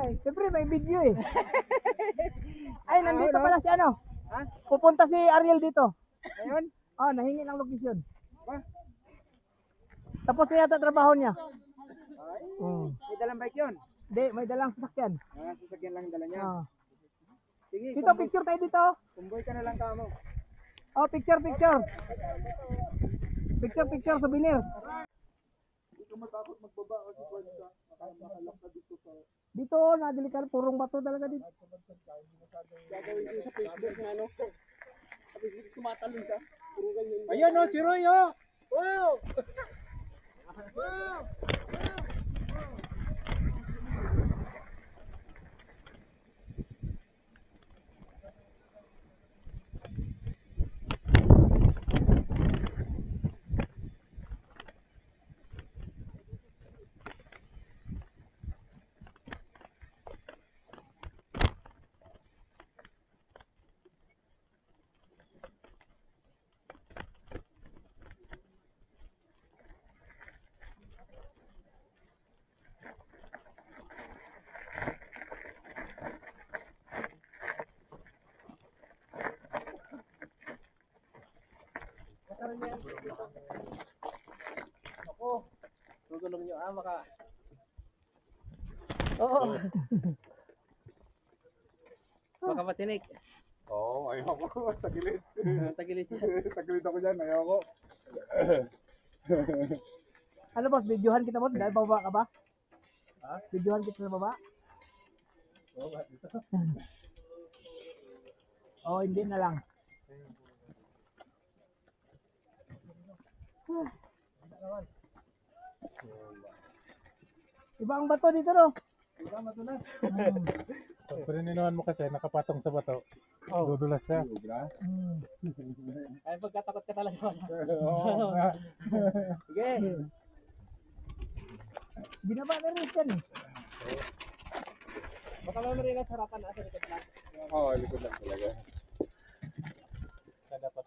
nga eh. Siyempre may video eh. Ay, nandito pala si ano. Ha? Pupunta si Ariel dito. Ayun? Oh, nahingi ng location. Tapos na yata trabaho niya. May dalang bike yun? Hindi, may dalang sasakyan. Sasakyan lang dala niya. Sige, Dito, picture tayo dito. kumboy ka na lang kamo. Oh, picture. Picture, souvenir. Hindi ka matakot magbaba kasi pwede ka makalak na dito sa... Dito, nadilikan, purong bato talaga dito. Gagawin ko sa Facebook na ano. Sa Facebook tumatalon ka. Puro ganyan. Ayan o, si Roy o! Wow! Wow! Ako, tutulong nyo maka... Oo. Baka matinik. Oo, ayaw ko. Tagilid. Tagilid siya. Tagilid ako dyan, ayaw ko. Ano boss, videohan kita boss? Dahil baba ka ba? Ha? Videohan kita sa baba? Oo, dito. Oo, hindi na lang. Iba ang bato dito no? Diba, matulas? Pag pinininuhan mo kasi, nakapatong sa bato. Dudulas siya. Ay, pagkatakot ka talaga. Oo nga. Sige. Binaba na rin yan eh. Baka naman rin sa harapan asa likod lang. Oo, likod lang talaga. Kaya dapat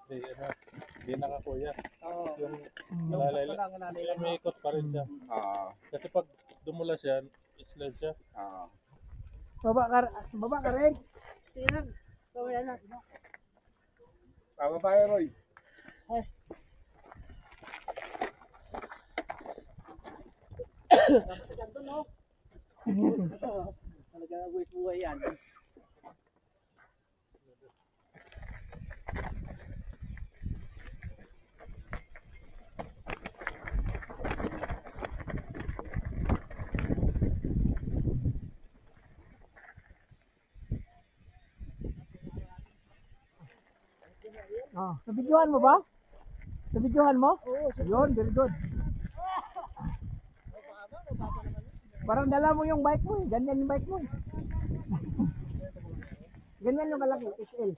di nakakuya. Oo. Yung Nalalay nalalay lang. May ikot pa rin siya. Kasi pag dumulas yan, slide siya. Baba ka rin. Tingnan. Kawaya na. Tama tayo, Roy. Dapat sa ganito, no? Talaga buhay yan. Nabidyohan mo ba? Nabidyohan mo? Oo. Yun, very good. Parang dala mo yung bike mo eh. Ganyan yung bike mo eh. Ganyan yung kalaki, XL.